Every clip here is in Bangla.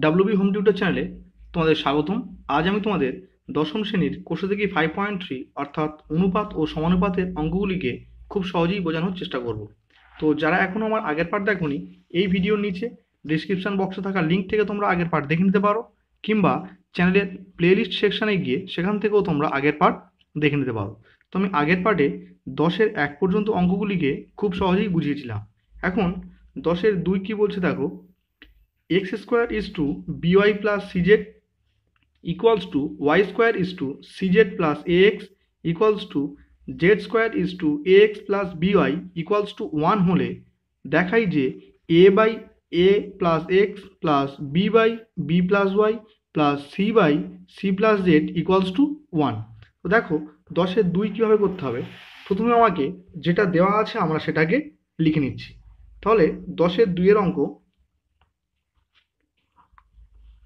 ডাব্লিউবি হোম টিউটর চ্যানেলে তোমাদের স্বাগতম। আজ আমি তোমাদের দশম শ্রেণীর কোষে থেকে 5.3 অর্থাৎ অনুপাত ও সমানুপাতের অঙ্কগুলিকে খুব সহজেই বোঝানোর চেষ্টা করব। তো যারা এখনও আমার আগের পার্ট দেখোনি, এই ভিডিওর নিচে ডিসক্রিপশন বক্সে থাকা লিঙ্ক থেকে তোমরা আগের পার্ট দেখে নিতে পারো, কিংবা চ্যানেলের প্লেলিস্ট সেকশানে গিয়ে সেখান থেকেও তোমরা আগের পার্ট দেখে নিতে পারো। তো আমি আগের পার্টে 10-এর 1 পর্যন্ত অঙ্কগুলিকে খুব সহজেই বুঝিয়েছিলাম। এখন 10-এর 2 কী বলছে দেখো, x square is to by plus cz equals to y square is to cz plus ax equals to z square is to ax plus by equals to 1 হলে দেখাই যে a by a plus x plus b by b plus y plus c by c plus z equals to 1। তো দেখো 10-এর 2 কীভাবে করতে হবে, প্রথমে আমাকে যেটা দেওয়া আছে আমরা সেটাকে লিখে নিচ্ছি। তাহলে 10-এর 2-এর অঙ্ক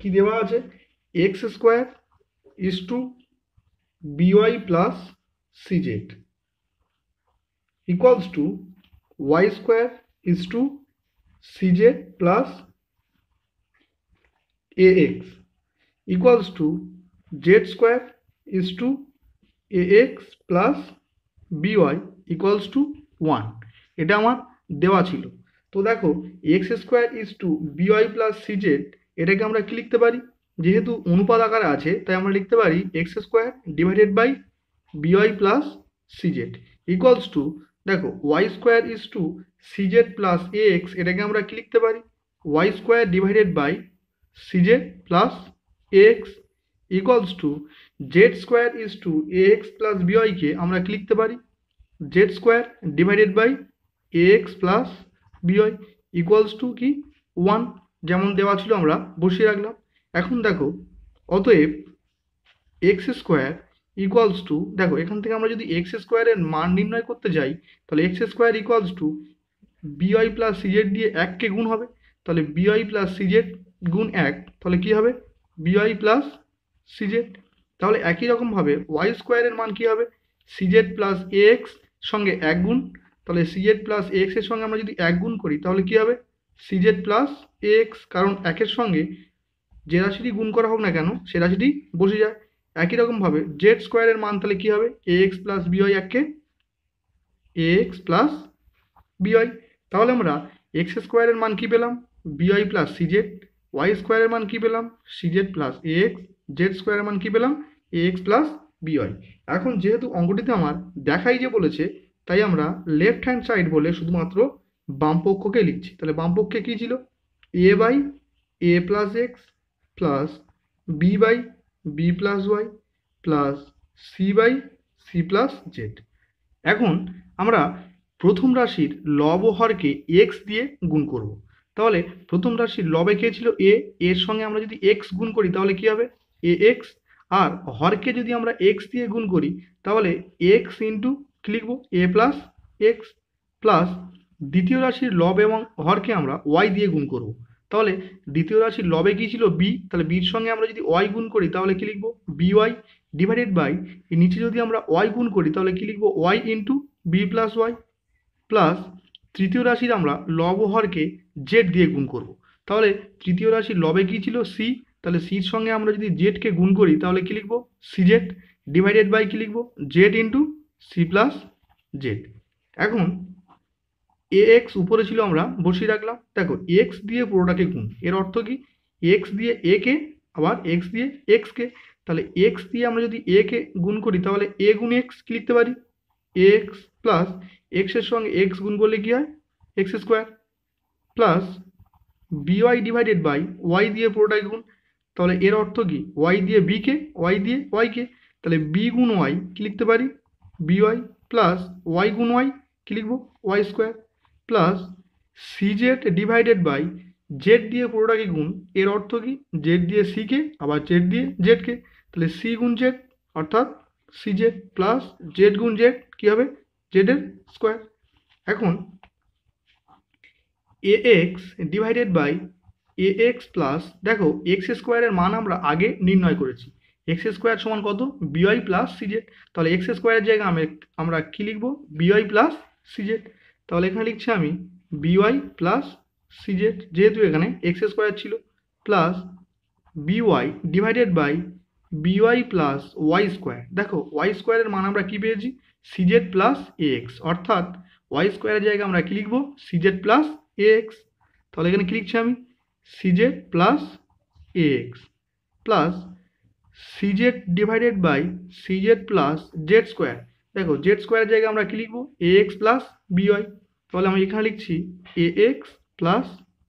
কি দেওয়া আছে, X square is to B Y plus CZ equals to Y square is to CZ plus A x equals to Z square is to A x plus by equals to 1। এটা আমার দেওয়া ছিল। তো দেখো x square is to B Y plus C Z, এটাকে আমরা কি লিখতে পারি, যেহেতু অনুপাত আকারে আছে তাই আমরা লিখতে পারি x square divided by by plus CZ equals to, দেখো y square is to CZ plus A x, এটাকে আমরা কি লিখতে পারি y square divided by CZ plus A x equals to Z square is to A x plus বিওয়াইকে আমরা কি লিখতে পারি z square divided by a x plus by equals to কি 1, যেমন দেওয়া ছিল আমরা বসিয়ে রাখলাম। এখন দেখো অতএব এক্স স্কোয়ার ইকুয়ালস টু, দেখো এখান থেকে আমরা যদি এক্স স্কোয়ারের মান নির্ণয় করতে যাই তাহলে x square equals two B Y plus CZ দিয়ে 1কে গুণ হবে, তাহলে বিওয়াই প্লাস সিজেড গুণ 1, তাহলে কী হবে বিওয়াই প্লাস সিজেড। তাহলে একই রকমভাবে ওয়াই স্কোয়ারের মান কী হবে, সিজেড প্লাস এ এক্স সঙ্গে 1 গুণ, তাহলে সিজেড প্লাস এ এক্সের সঙ্গে আমরা যদি 1 গুণ করি তাহলে কী হবে সিজেড প্লাস এ এক্স, কারণ 1-এর সঙ্গে যে রাশিটি গুণ করা হোক না কেন সে রাশিটি বসে যায়। একই রকমভাবে জেড স্কোয়ারের মান তাহলে কী হবে এ এক্স প্লাস বিওয়াই, এককে এ এক্স প্লাস বিওয়াই। তাহলে আমরা এক্স স্কোয়ারের মান কী পেলাম বিওয়াই প্লাস সিজেড, ওয়াই স্কোয়ারের মান কী পেলাম সিজেড প্লাস এ এক্স, জেড স্কোয়ারের মান কী পেলাম এ এক্স প্লাস বিওয়াই। এখন যেহেতু অঙ্কটিতে আমার দেখাই যে বলেছে তাই আমরা লেফট হ্যান্ড সাইড বলে শুধুমাত্র বাম পক্ষকে লিখছি। তাহলে বাম পক্ষে কী ছিল a by A plus x plus b by b plus Y plus c by c plus Z. এখন আমরা প্রথম রাশির লব ও হরকে এক্স দিয়ে গুণ করব। তাহলে প্রথম রাশির লবে কে ছিল এ, এর সঙ্গে আমরা যদি এক্স গুণ করি তাহলে কি হবে এ এক্স, আর হরকে যদি আমরা এক্স দিয়ে গুণ করি তাহলে এক্স ইন্টু কি লিখব এ প্লাস এক্স, প্লাস দ্বিতীয় রাশির লব এবং হরকে আমরা ওয়াই দিয়ে গুণ করব। তাহলে দ্বিতীয় রাশির লবে কী ছিল বি, তাহলে বির সঙ্গে আমরা যদি ওয়াই গুণ করি তাহলে কি লিখব বি ওয়াই ডিভাইডেড বাই, এর নিচে যদি আমরা ওয়াই গুণ করি তাহলে কি লিখব Y into B plus Y, plus তৃতীয় রাশির আমরা লব ও হরকে জেড দিয়ে গুণ করব। তাহলে তৃতীয় রাশির লবে কী ছিল সি, তাহলে সির সঙ্গে আমরা যদি জেডকে গুণ করি তাহলে কি লিখব সি জেড ডিভাইডেড বাই কি লিখব Z into C plus Z. এখন এ এক্স উপরে ছিল আমরা বসিয়ে রাখলাম, দেখো এক্স দিয়ে পুরোটাকে গুণ, এর অর্থ কি এক্স দিয়ে এ কে আবার এক্স দিয়ে এক্সকে, তাহলে এক্স দিয়ে আমরা যদি এ কে গুণ করি তাহলে এ গুণ এক্স কি লিখতে পারি এক্স, প্লাস এক্সের সঙ্গে এক্স গুণ করলে কী হয় X square, plus B Y divided by Y দিয়ে পুরোটাকে গুণ, তাহলে এর অর্থ কি ওয়াই দিয়ে বিকে ওয়াই দিয়ে ওয়াইকে, তাহলে বি গুণ ওয়াই কী লিখতে পারি বিওয়াই, প্লাস ওয়াই গুণ ওয়াই কী লিখব Y square, plus C Z divided by Z দিয়ে পুরোটাকে গুণ, এর অর্থ কি জেড দিয়ে সিকে আবার জেড দিয়ে জেডকে, তাহলে সি গুণ জেড অর্থাৎ সি জেড, প্লাস জেড গুণ জেড কী হবে জেডের স্কোয়ার। এখন এ x divided by a x plus, দেখো এক্স স্কোয়ারের মান আমরা আগে নির্ণয় করেছি, এক্স স্কোয়ার সমান কত বিওয়াই প্লাস সিজেড, তাহলে এক্স স্কোয়ারের জায়গায় আমরা কী লিখব বিওয়াই প্লাস সিজেড, তাহলে এখানে লিখছি আমি বিওয়াই প্লাস সিজেড, যেহেতু এখানে এক্স স্কোয়ার ছিল, plus B Y divided by by plus Y square. দেখো ওয়াই স্কোয়ারের মান আমরা কি পেয়েছি, সিজেড প্লাস এ এক্স, অর্থাৎ ওয়াই স্কোয়ারের জায়গায় আমরা কি লিখবো, সিজেড প্লাস এ এক্স। তাহলে এখানে কি লিখছি আমি, C Z plus A x plus C Z divided by CZ plus Z square. দেখো জেড স্কোয়ারের জায়গায় আমরা কি লিখবো, এ এক্স প্লাস বিওয়াই। তাহলে আমি এখানে লিখছি এ এক্স প্লাস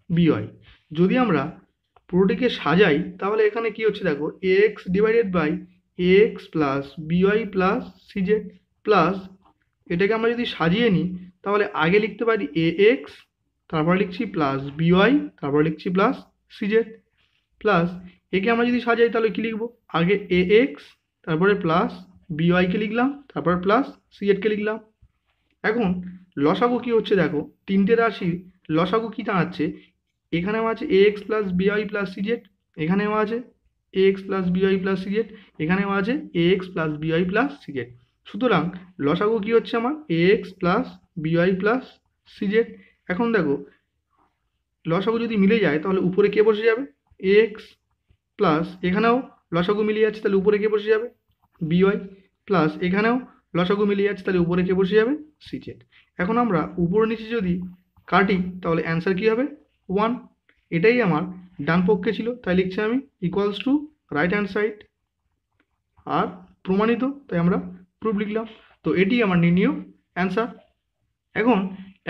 বিওয়াই। যদি আমরা পুরোটিকে সাজাই তাহলে এখানে কি হচ্ছে, দেখো a x divided by a x plus b y plus সিজেড প্লাস, এটাকে আমরা যদি সাজিয়ে নিই তাহলে আগে লিখতে পারি এ এক্স, তারপর লিখছি প্লাস বিওয়াই, তারপর লিখছি প্লাস সিজেড প্লাস, একে আমরা যদি সাজাই তাহলে কি লিখবো, আগে এ এক্স তারপরে প্লাস বিওয়াইকে লিখলাম, তারপর প্লাস সিজেডকে লিখলাম। এখন লসাগু কি হচ্ছে, দেখো তিনটে রাশির লসাগু কি দাঁড়াচ্ছে, এখানেও আছে a x plus b y plus সিজেড, এখানেও আছে a x plus b y plus সিজেড, এখানেও আছে a x plus b y plus সিজেড। সুতরাং লসাগু কি হচ্ছে আমার, a x plus b y plus সিজেড। এখন দেখো লসাগু যদি মিলে যায় তাহলে উপরে কে বসে যাবে, এ এক্স প্লাস এখানেও লসাগু মিলে যাচ্ছে তাহলে উপরে কে বসে যাবে, বিওয়াই প্লাস এখানেও লসাগু মিলে যাচ্ছে তাহলে উপরে কে বসে যাবে, সিজেড। এখন আমরা উপর নিচে যদি কাটি তাহলে অ্যান্সার কি হবে, 1। এটাই আমার ডান পক্ষে ছিল, তাই লিখছি আমি equals to right hand side, আর প্রমাণিত তাই আমরা প্রুফ লিখলাম। তো এটি আমার নির্ণীয় অ্যান্সার। এখন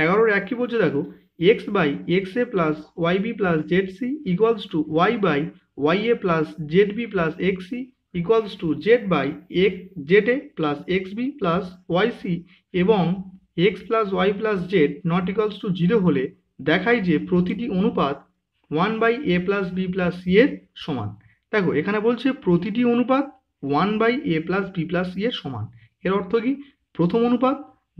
11-1 কি বলছে, দেখো x by x A plus Y B plus Z C equals to y by Y A plus Z B plus x C equals to z by Z A plus x B plus Y c এবং x plus Y plus z not equals to 0 হলে দেখায় যে প্রতিটি অনুপাত 1 by A plus B plus C এর সমান। দেখো এখানে বলছে প্রতিটি অনুপাত 1 by A plus B plus C এর সমান। এর অর্থ কি, প্রথম অনুপাত,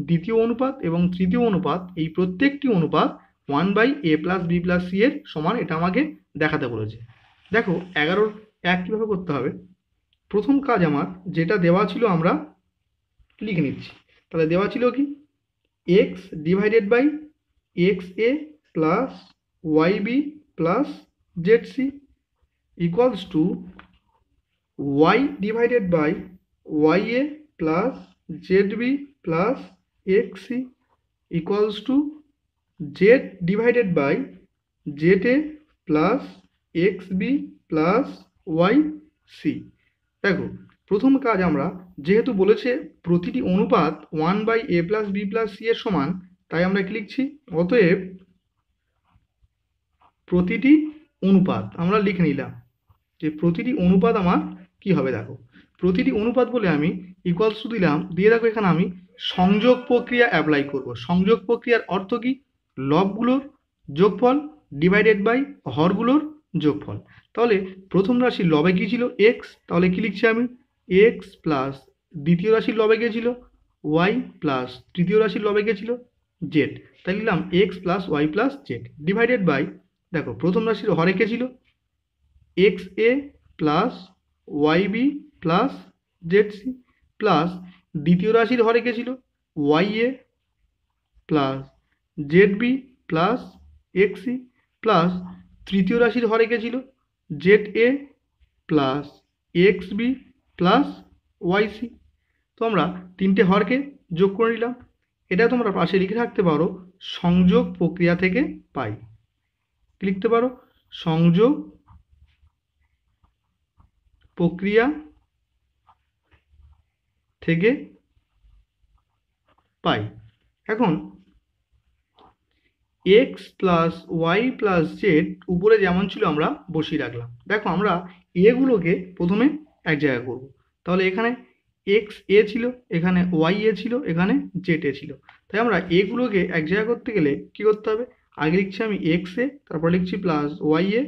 দ্বিতীয় অনুপাত এবং তৃতীয় অনুপাত এই প্রত্যেকটি অনুপাত 1 by A plus B plus C এর সমান, এটা আমাকে দেখাতে বলেছে। দেখো 11-1 কীভাবে করতে হবে, প্রথম কাজ আমার যেটা দেওয়া ছিল আমরা লিখে নিচ্ছি। তাহলে দেওয়া ছিল কি, X divided by x A plus Y B plus Z C equals to Y divided by Y A plus Z B plus x C equals to Z divided by Z A plus x B plus Y C. দেখো প্রথম কাজ আমরা যেহেতু বলেছে প্রতিটি অনুপাত 1 by A plus B plus C এর সমান, তাই আমরা কি লিখছি, অতএব প্রতিটি অনুপাত আমরা লিখে নিলাম যে প্রতিটি অনুপাত আমার কি হবে। দেখো প্রতিটি অনুপাত বলে আমি ইকুয়ালস টু দিলাম, দিয়ে দেখো এখানে আমি সংযোগ প্রক্রিয়া অ্যাপ্লাই করব। সংযোগ প্রক্রিয়ার অর্থ কি, লবগুলোর যোগফল ডিভাইডেড বাই হরগুলোর যোগফল। তাহলে প্রথম রাশির লবে কী ছিল, এক্স, তাহলে কি লিখছি আমি এক্স প্লাস দ্বিতীয় রাশির লবে গিয়েছিল ওয়াই প্লাস তৃতীয় রাশির লবে গিয়েছিল জেড, তাই লিখলাম x plus Y plus z divided by, দেখো প্রথম রাশির হরে কে ছিল এক্স এ plus Y B plus Z c plus দ্বিতীয় রাশির হরে কে ছিল ওয়াই এ plus Z B plus x c plus তৃতীয় রাশির হরে কে ছিল জেড এ plus x B plus Y c. তো আমরা তিনটে হরকে যোগ করে নিলাম। এটা তোমরা পাশে লিখে রাখতে পারো, সংযোগ প্রক্রিয়া থেকে পাই। কি লিখতে পারো, সংযোগ প্রক্রিয়া থেকে পাই। এখন X plus Y plus Z উপরে যেমন ছিল আমরা বসিয়ে রাখলাম। দেখো আমরা এগুলোকে প্রথমে এক জায়গায় করব। তাহলে এখানে এক্স এ ছিল, এখানে ওয়াই এ ছিল, এখানে জেড এ ছিল। তাই আমরা এগুলোকে এক জায়গায় করতে গেলে কি করতে হবে, আগে লিখছি আমি এক্স এ, তারপর লিখছি প্লাস ওয়াই এ,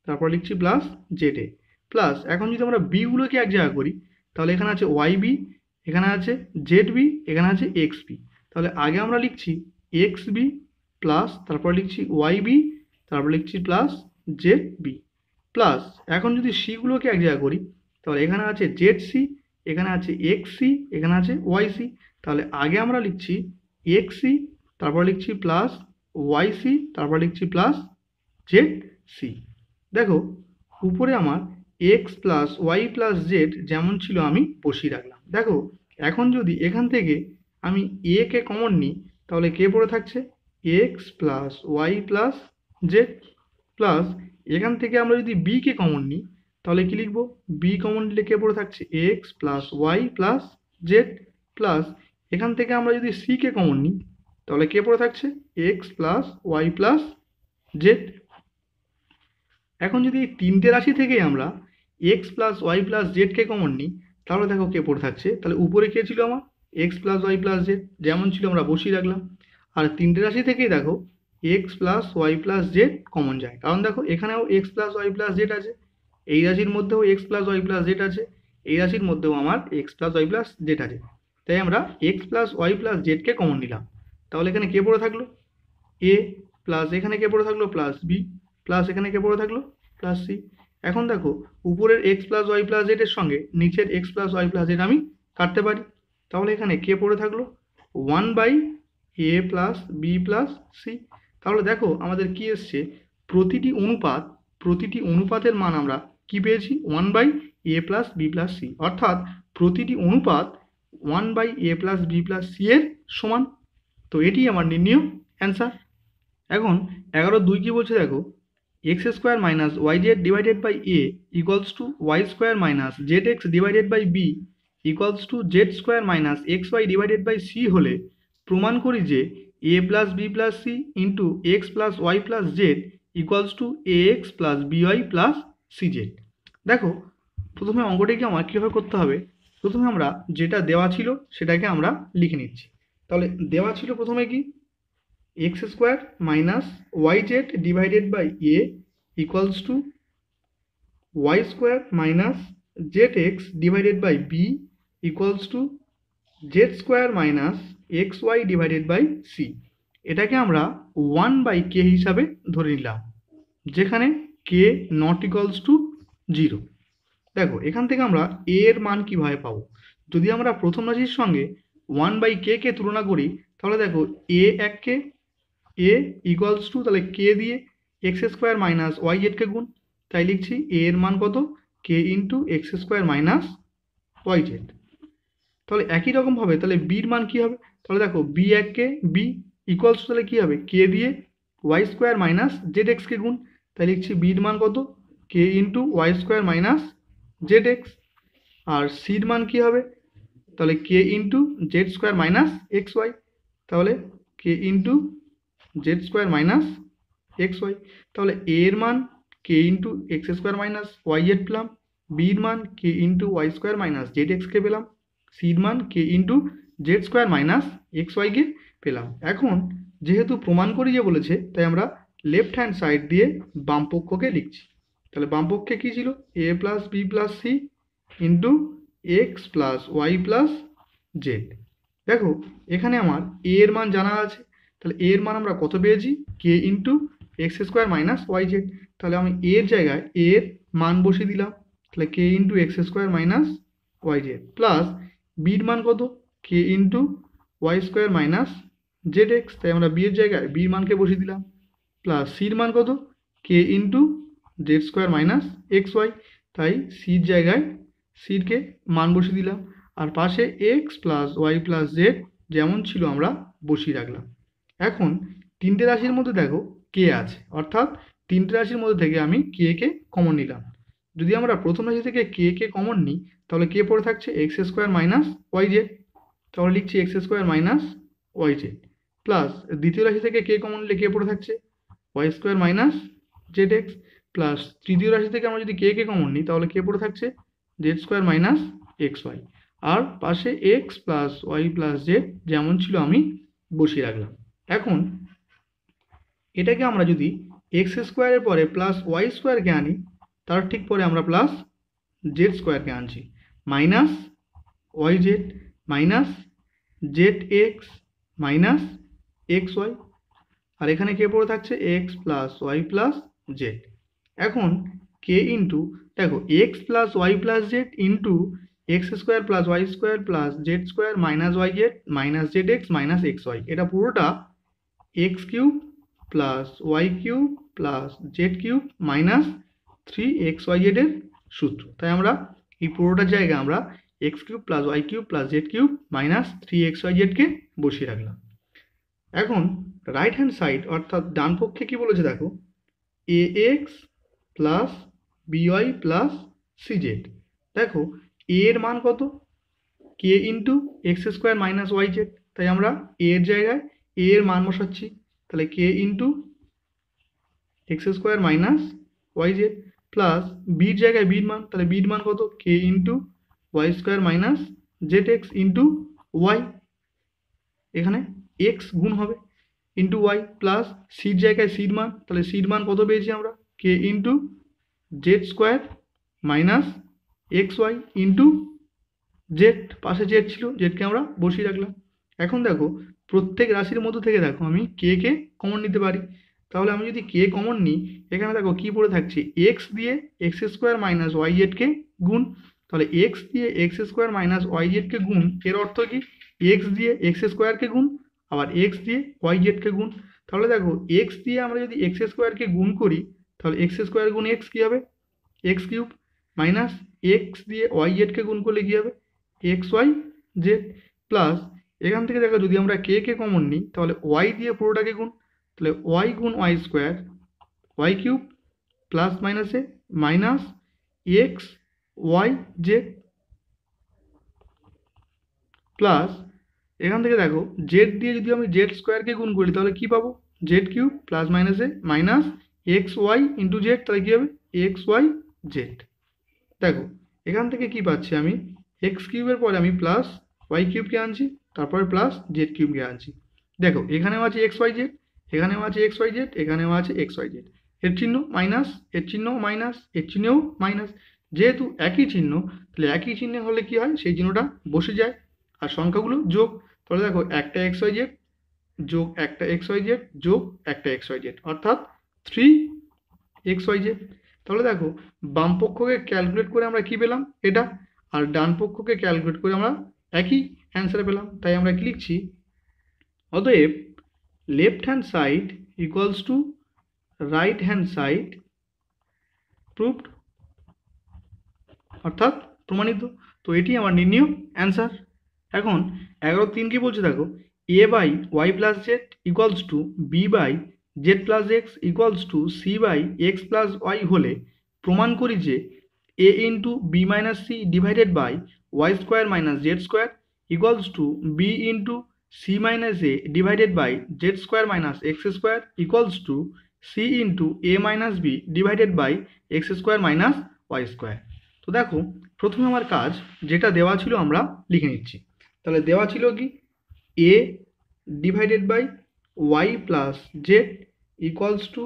তারপর লিখছি প্লাস জেড এ প্লাস, এখন যদি আমরা বিগুলোকে এক জায়গায় করি তাহলে এখানে আছে ওয়াই বি, এখানে আছে জেড বি, এখানে আছে এক্স বি। তাহলে আগে আমরা লিখছি এক্স বি প্লাস, তারপর লিখছি ওয়াই বি, তারপর লিখছি প্লাস জেড বি প্লাস, এখন যদি সিগুলোকে এক জায়গায় করি তাহলে এখানে আছে জেড সি, এখানে আছে এক্স সি, এখানে আছে ওয়াই সি। তাহলে আগে আমরা লিখছি এক্স সি, তারপর লিখছি প্লাস ওয়াই সি, তারপর লিখছি প্লাস জেড সি। দেখো উপরে আমার x plus Y plus Z যেমন ছিল আমি বসিয়ে রাখলাম। দেখো এখন যদি এখান থেকে আমি এ কে কমন নিই তাহলে কে পড়ে থাকছে x plus Y plus Z, plus এখান থেকে আমরা যদি বি কে কমন নিই তাহলে কি লিখবো, বি কমন নিলে কে পড়ে থাকছে x plus Y plus Z, plus এখান থেকে আমরা যদি সি কে কমন নিই তাহলে কে পড়ে থাকছে x plus Y plus Z. এখন যদি এই তিনটে রাশি থেকেই আমরা এক্স প্লাস ওয়াই প্লাস জেডকে কমন নিই তাহলে দেখো কে পড়ে থাকছে, তাহলে উপরে কে ছিল আমার x plus Y plus Z যেমন ছিল আমরা বসিয়ে রাখলাম, আর তিনটে রাশি থেকেই দেখো x plus Y plus z common যায়, কারণ দেখো এখানেও x plus Y plus z আছে, এই রাশির মধ্যেও x plus Y plus z আছে, এই রাশির মধ্যেও আমার x plus Y plus z আছে, তাই আমরা এক্স প্লাস ওয়াই প্লাস জেডকে কমন নিলাম। তাহলে এখানে কে পড়ে থাকলো এ, প্লাস এখানে কে পড়ে থাকলো প্লাস বি, প্লাস এখানে কে পড়ে থাকলো প্লাস সি। এখন দেখো উপরের X plus Y plus Z এর সঙ্গে নিচের X plus Y plus Z আমি কাটতে পারি, তাহলে এখানে কে পড়ে থাকলো 1/a plus B plus C. তাহলে দেখো আমাদের কি এসছে, প্রতিটি অনুপাতের মান আমরা কি পেয়েছি 1/a plus B plus C, অর্থাৎ প্রতিটি অনুপাত 1/a plus B plus C এর সমান। তো এটি আমার নির্ণয় অ্যান্সার। এখন 11/2 কি বলছে দেখো, x square minus Y Z divided by A equals to Y square minus Z x divided by B equals to Z square minus x Y divided by c হলে প্রমাণ করি যে a plus B plus c into x plus Y plus z equals to A x plus b y plus C z. দেখো প্রথমে অঙ্কটিকে আমার কীভাবে করতে হবে, প্রথমে আমরা যেটা দেওয়া ছিল সেটাকে আমরা লিখে নিচ্ছি। তাহলে দেওয়া ছিল প্রথমে কি X square minus Y Z divided by A equals to Y square minus Z x divided by B equals to Z square minus x Y divided by C. এটাকে আমরা 1/k হিসাবে ধরে নিলাম, যেখানে কে নট ইকুয়ালস টু 0। দেখো এখান থেকে আমরা এ এর মান কীভাবে পাবো, যদি আমরা প্রথম রাশির সঙ্গে 1/k কে তুলনা করি তাহলে দেখো এ এককে এ ইকুয়ালস টু, তাহলে কে দিয়ে এক্স স্কোয়ার মাইনাস ওয়াই জেডকে গুণ, তাই লিখছি এ এর মান কত কে into x square minus Y Z. তাহলে একই রকমভাবে তাহলে বির মান কী হবে, তাহলে দেখো বি এককে বি ইকুয়ালস টু, তাহলে কী হবে কে দিয়ে ওয়াই স্কোয়ার মাইনাস জেড এক্সকে গুণ, তাই লিখছি বির মান কত কে into y square minus Z x. আর সির মান কী হবে, তাহলে কে into z square minus x y, তাহলে কে into z square minus x y. তাহলে এ এর মান কে into x square minus Y z পেলাম, বির মান কে into y square minus z এক্সকে পেলাম, সির মান কে into z square minus x ওয়াইকে পেলাম। এখন যেহেতু প্রমাণ করি যে বলেছে তাই আমরা লেফট হ্যান্ড সাইড দিয়ে বাম পক্ষকে লিখছি। তাহলে বাম পক্ষে কী ছিল a plus B plus c into x plus Y plus z. দেখো এখানে আমার এ এর মান জানা আছে, তাহলে এর মান আমরা কত পেয়েছি কে into x square minus Y Z, তাহলে আমি এর জায়গায় এর মান বসিয়ে দিলাম, তাহলে কে into x square minus Y Z, plus বির মান কত কে into y square minus Z x, তাই আমরা বি এর জায়গায় বির মানকে বসিয়ে দিলাম, প্লাস সির মান কত কে into z square minus x y, তাই সির জায়গায় সিরকে মান বসিয়ে দিলাম, আর পাশে x plus Y plus Z যেমন ছিল আমরা বসিয়ে রাখলাম। এখন তিনটে রাশির মধ্যে দেখো কে আছে, অর্থাৎ তিনটে রাশির মধ্যে থেকে আমি কে কে কমন নিলাম। যদি আমরা প্রথম রাশি থেকে কে কে কমন নিই তাহলে কে পড়ে থাকছে X square minus Y Z, তাহলে লিখছি X square minus Y Z, plus দ্বিতীয় রাশি থেকে কে কমন নিলে কে পড়ে থাকছে Y square minus Z X, plus তৃতীয় রাশি থেকে আমরা যদি কে কে কমন নিই তাহলে কে পড়ে থাকছে z square minus x y, আর পাশে x plus Y plus Z যেমন ছিল আমি বসিয়ে রাখলাম। এখন এটাকে আমরা যদি এক্স স্কোয়ারের পরে প্লাস ওয়াই স্কোয়ারকে আনি তার ঠিক পরে আমরা প্লাস জেড স্কোয়ারকে আনছি, minus Y z minus Z x minus x y, আর এখানে কে পড়ে থাকছে x plus Y plus Z. এখন কে ইন্টু দেখো x plus Y plus Z into x square plus Y square plus Z square minus Y z minus Z x minus x y, এটা পুরোটা x cube plus y cube plus z cube minus 3xyz এর সূত্র। তাই আমরা এই পুরোটার জায়গায় আমরা x cube plus y cube plus z cube minus 3xyzকে বসিয়ে রাখলাম। এখন রাইট হ্যান্ড সাইড অর্থাৎ ডান পক্ষে কি বলেছে দেখো, a x plus b y plus সিজেড। দেখো এ এর মান কত, কে into x square minus Y z. তাই আমরা এ এর জায়গায় এ এর মান বসাচ্ছি, তাহলে কে into x square minus Y Z plus বির জায়গায় বির মান, তাহলে বির মান কত, কে into y square minus Z x into y, এখানে এক্স গুণ হবে ইন্টু ওয়াই প্লাস সির জায়গায় সির মান, তাহলে সির মান কত পেয়েছি আমরা, k into z square minus x Y into z, পাশে জেড ছিল, জেডকে আমরা বসিয়ে রাখলাম। এখন দেখো প্রত্যেক রাশির মধ্য থেকে দেখো আমি কে কমন নিতে পারি, তাহলে আমি যদি কে কমন নিই, এখানে দেখো কি পড়ে থাকছে, এক্স দিয়ে এক্স স্কোয়ার মাইনাস ওয়াই জেডকে গুণ, তাহলে এক্স দিয়ে এক্স স্কোয়ার মাইনাস ওয়াই জেডকে গুণ, এর অর্থ কি এক্স দিয়ে এক্স স্কোয়ারকে গুণ, আবার এক্স দিয়ে ওয়াই জেডকে গুণ। তাহলে দেখো এক্স দিয়ে আমরা যদি এক্স স্কোয়ারকে গুণ করি, তাহলে এক্স স্কোয়ার গুণ এক্স কী হবে, এক্স কিউব, মাইনাস এক্স দিয়ে ওয়াই জেডকে গুণ করলে কী হবে, এক্স ওয়াই জেড, প্লাস এখান থেকে দেখো যদি আমরা কে কমন নিই, তাহলে ওয়াই দিয়ে পুরোটাকে গুণ, তাহলে ওয়াই গুণ y square y cube plus মাইনাসে minus x y Z, plus এখান থেকে দেখো জেড দিয়ে যদি আমি জেড স্কোয়ারকে গুণ করি, তাহলে কি পাবো, জেড কিউব প্লাস মাইনাসে minus x Y into Z, তাহলে কী হবে এক্স ওয়াই জেড। দেখো এখান থেকে কি পাচ্ছি আমি, এক্স কিউবের পরে আমি প্লাস ওয়াই কিউবকে আনছি, তারপরে প্লাস জেড কিউবকে আনছি। দেখো এখানেও আছে এক্স ওয়াই জেড, এখানেও আছে এক্স ওয়াই জেড, এখানেও আছে এক্স ওয়াই জেড, এর চিহ্ন মাইনাস, এর চিহ্ন মাইনাস, এর চিহ্নেও মাইনাস, যেহেতু একই চিহ্ন তাহলে একই চিহ্নে হলে কি হয়, সেই চিহ্নটা বসে যায়, আর সংখ্যাগুলো যোগ, তাহলে দেখো একটা এক্স ওয়াই জেড যোগ একটা এক্স ওয়াই জেড যোগ একটা এক্স ওয়াই জেড অর্থাৎ 3xyz। তাহলে দেখো বাম পক্ষকে ক্যালকুলেট করে আমরা কি পেলাম এটা, আর ডান পক্ষকে ক্যালকুলেট করে আমরা একই অ্যান্সার পেলাম। তাই আমরা কি লিখছি, অতএব left hand side equals to right hand side proved, অর্থাৎ প্রমাণিত। তো এটি আমার নির্ণীয় অ্যান্সার। এখন 11.3 কি বলছে দেখো, a by y plus z equals to b by z plus x equals to c by x plus y হলে প্রমাণ করি যে a into b minus c divided by y square minus Z square equals to b into c minus a divided by z square minus x square equals to c into a minus b divided by x square minus Y square. তো দেখো প্রথমে আমার কাজ যেটা দেওয়া ছিল আমরা লিখে নিচ্ছি। তাহলে দেওয়া ছিল কি, a divided by y plus z equals to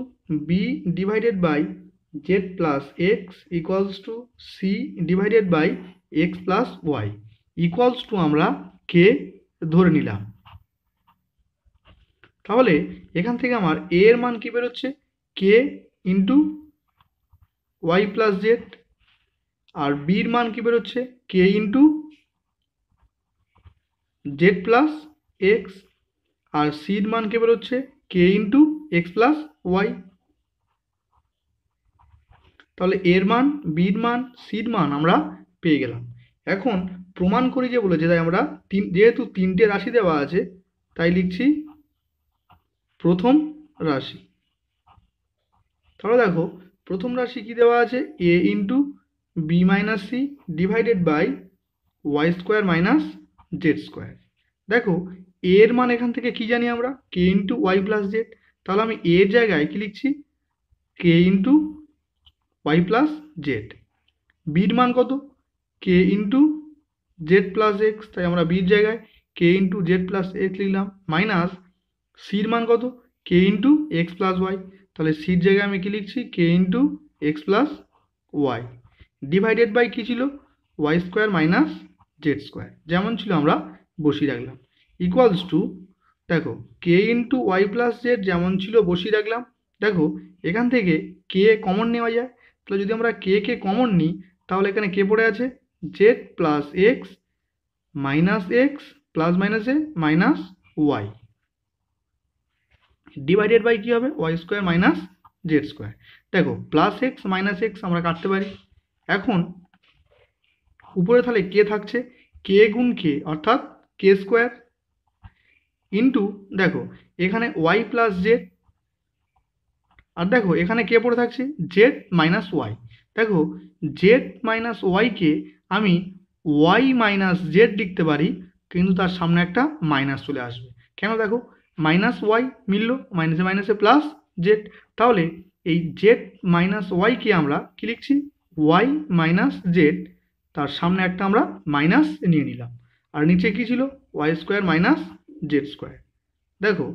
b divided by z plus x equals to c divided by x plus y equals to আমরা কে ধরে নিলাম। তাহলে এখান থেকে আমার এ এর মান কি বেরোচ্ছে, কে ইন্টু ওয়াই প্লাস জেড, আর বির মান কি বেরোচ্ছে, কে ইন্টু জেড প্লাস এক্স, আর সির মান কি বেরোচ্ছে, কে ইন্টু এক্স প্লাস ওয়াই। তাহলে এর মান, বির মান, সির মান আমরা পেয়ে গেলাম। এখন প্রমাণ করি যে বলেছে, তাই আমরা যেহেতু তিনটে রাশি দেওয়া আছে তাই লিখছি প্রথম রাশি। তাহলে দেখো প্রথম রাশি কি দেওয়া আছে, a into b minus c divided by y square minus Z square. দেখো এর মান এখান থেকে কি জানি আমরা, k into y plus z, তাহলে আমি এর জায়গায় কি লিখছি, k into y plus z. বির মান কত, কে ইন্টু জেড প্লাস এক্স, তাই আমরা বির জায়গায় k into z plus x লিখলাম, মাইনাস সির মান কত, কে ইন্টু এক্স প্লাস ওয়াই, তাহলে সির জায়গায় আমি কি লিখছি, k into x plus y divided by কী ছিল, Y square minus Z square, যেমন ছিল আমরা বসিয়ে রাখলাম, ইকুয়ালস টু দেখো k into y plus Z যেমন ছিল বসিয়ে রাখলাম। দেখো এখান থেকে কে কমন নেওয়া যায়, তাহলে যদি আমরা কে কমন নিই, তাহলে এখানে কে পড়ে আছে, Z plus X minus X plus মাইনাসে মাইনাস ওয়াই ডিভাইডেড বাই কী হবে, Y square minus Z square. দেখো প্লাস এক্স মাইনাস এক্স আমরা কাটতে পারি, এখন উপরে তাহলে কে থাকছে, কে গুণ কে অর্থাৎ কে স্কোয়ার ইন্টু দেখো এখানে ওয়াই প্লাস জেড, আর দেখো এখানে কে পড়ে থাকছে জেড মাইনাস ওয়াই। দেখো জেড মাইনাস ওয়াইকে আমি ওয়াই মাইনাস জেড লিখতে পারি, কিন্তু তার সামনে একটা মাইনাস চলে আসবে। কেন, দেখো মাইনাস ওয়াই মিললো, মাইনাসে মাইনাসে প্লাস জেড, তাহলে এই জেড মাইনাস ওয়াইকে আমরা কি লিখছি ওয়াই মাইনাস জেড, তার সামনে একটা আমরা মাইনাস নিয়ে নিলাম, আর নিচে কি ছিল Y square minus Z square. দেখো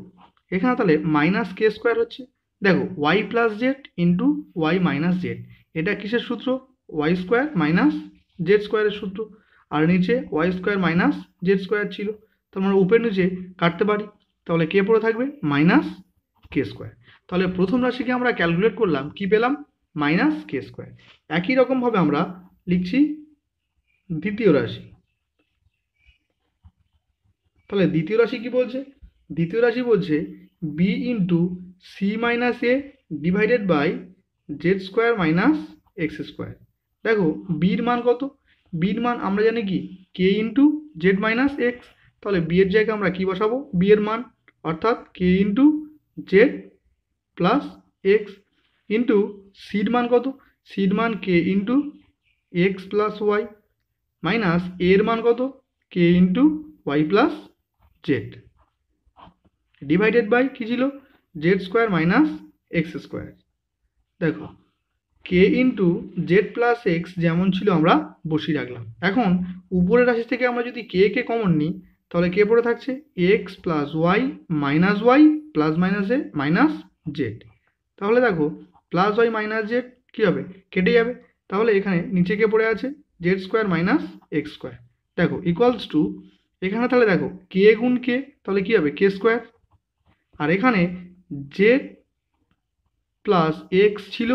এখানে তাহলে মাইনাস কে স্কোয়ার হচ্ছে, দেখো Y plus Z into Y minus Z, এটা কিসের সূত্র ওয়াই স্কোয়ার মাইনাস জেড স্কোয়ারের সূত্র, আর নিচে Y square minus Z square ছিল, তো আমরা উপর নিচে কাটতে পারি, তাহলে কে পড়ে থাকবে মাইনাস কে স্কোয়ার। তাহলে প্রথম রাশিকে আমরা ক্যালকুলেট করলাম, কি পেলাম মাইনাস কে স্কোয়ার। একই রকমভাবে আমরা লিখছি দ্বিতীয় রাশি। তাহলে দ্বিতীয় রাশি কি বলছে, দ্বিতীয় রাশি বলছে b into c minus a divided by z square minus x square. দেখো বির মান কত, বির মান আমরা জানি কি k into z minus x, তাহলে বি এর জায়গায় আমরা কি বসাবো বি এর মান, অর্থাৎ k into z plus x into সির মান কত, সির মান কে into x plus Y minus এর মান কত কে into y plus z divided by কী ছিল Z square minus x square. দেখো k into z plus x যেমন ছিল আমরা বসিয়ে রাখলাম। এখন উপরের রাশি থেকে আমরা যদি কে কমন নিই, তাহলে কে পড়ে থাকছে x plus Y minus Y plus মাইনাসে মাইনাস জেড। তাহলে দেখো প্লাস ওয়াই মাইনাস জেড কী হবে কেটে যাবে, তাহলে এখানে নিচে কে পড়ে আছে Z square minus x square. দেখো ইকুয়ালস টু এখানে তাহলে দেখো কে গুণ কে, তাহলে কী হবে কে স্কোয়ার, আর এখানে জেড প্লাস এক্স ছিল,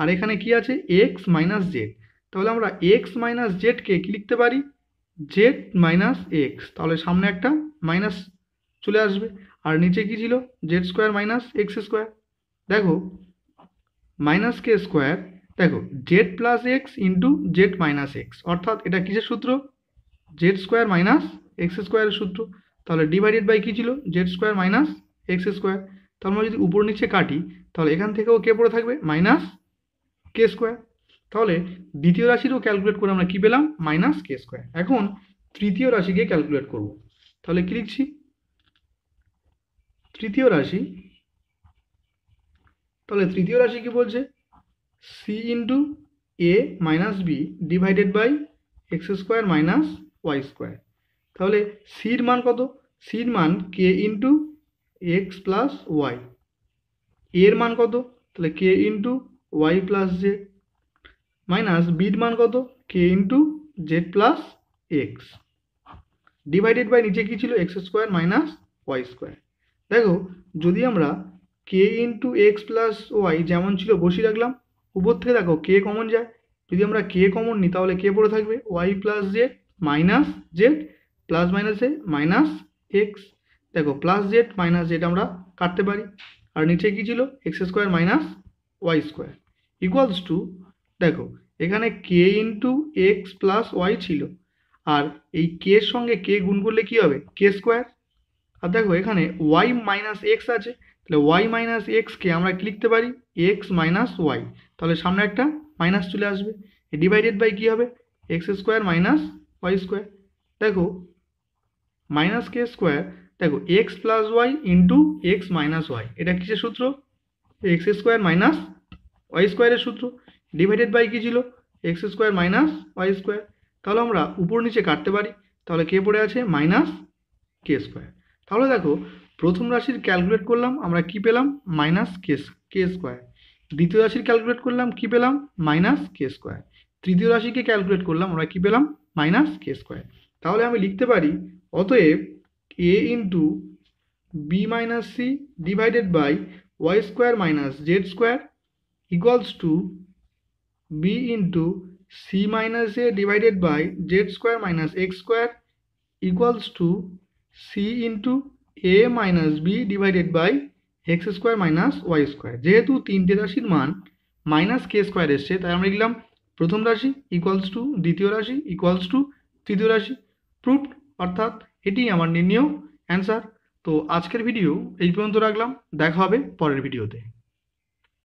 আর এখানে কি আছে এক্স মাইনাস জেড, তাহলে আমরা এক্স মাইনাস জেডকে কি লিখতে পারি জেড মাইনাস এক্স, তাহলে সামনে একটা মাইনাস চলে আসবে, আর নিচে কি ছিল Z square minus x square. দেখো মাইনাস কে স্কোয়ার, দেখো Z plus x into z minus x, অর্থাৎ এটা কিসের সূত্র জেড স্কোয়ার মাইনাস এক্স স্কোয়ারের সূত্র, তাহলে ডিভাইডেড বাই কী ছিল Z square minus x square. তাহলে আমরা যদি উপর নিচে কাটি, তাহলে এখান থেকেও কে পড়ে থাকবে মাইনাস কে স্কোয়ার। তাহলে দ্বিতীয় রাশিরও ক্যালকুলেট করে আমরা কী পেলাম মাইনাস কে স্কোয়ার। এখন তৃতীয় রাশিকে ক্যালকুলেট করব, তাহলে কী লিখছি তৃতীয় রাশি। তাহলে তৃতীয় রাশি কি বলছে c into a minus b divided by x square minus Y square. তাহলে সির মান কত, সির মান কে ইন্টু এক্স প্লাস ওয়াই, এর মান কত তাহলে কে into y plus Z minus বির মান কত কে into z plus x divided by নিচে কী ছিল x square minus Y square. দেখো যদি আমরা k into x plus y যেমন ছিল বসিয়ে রাখলাম, উপর থেকে দেখো কে কমন যায়, যদি আমরা কে কমন নিই তাহলে কে পড়ে থাকবে Y plus Z minus Z plus মাইনাসে মাইনাস এক্স। দেখো প্লাস জেড মাইনাস জেড আমরা কাটতে পারি, আর নিচে কী ছিল x square minus Y square equals to দেখো এখানে K into x plus Y ছিল, আর এই কের সঙ্গে কে গুণ করলে কী হবে কে স্কোয়ার, আর দেখো এখানে ওয়াই মাইনাস এক্স আছে, তাহলে ওয়াই মাইনাস এক্সকে আমরা কি লিখতে পারি এক্স মাইনাস ওয়াই, তাহলে সামনে একটা মাইনাস চলে আসবে, ডিভাইডেড বাই কী হবে X square minus Y square. দেখো মাইনাস কে স্কোয়ার, দেখো x plus Y into X minus Y, এটা কিসের সূত্র এক্স স্কোয়ার মাইনাস ওয়াই স্কোয়ারের সূত্র, ডিভাইডেড বাই কী ছিল x square minus Y square. তাহলে আমরা উপর নিচে কাটতে পারি, তাহলে কে পড়ে আছে মাইনাস কে স্কোয়ার। তাহলে দেখো প্রথম রাশির ক্যালকুলেট করলাম আমরা কি পেলাম মাইনাস কে স্কোয়ার, দ্বিতীয় রাশির ক্যালকুলেট করলাম কি পেলাম মাইনাস কে স্কোয়ার, তৃতীয় রাশিকে ক্যালকুলেট করলাম আমরা কি পেলাম মাইনাস কে স্কোয়ার। তাহলে আমি লিখতে পারি অতএব a into b minus c divided by y square minus Z square equals to b into c minus a divided by z square minus x square equals to c into a minus b divided by x square minus Y square. যেহেতু তিনটে রাশির মান মাইনাস কে স্কোয়ার এসছে, তাই আমরা লিখলাম প্রথম রাশি ইকুয়ালস টু দ্বিতীয় রাশি ইকুয়ালস টু তৃতীয় রাশি, প্রুফড, অর্থাৎ এটি আমার নির্ণেয় অ্যান্সার। তো আজকের ভিডিও এই পর্যন্ত রাখলাম, দেখা হবে পরের ভিডিওতে।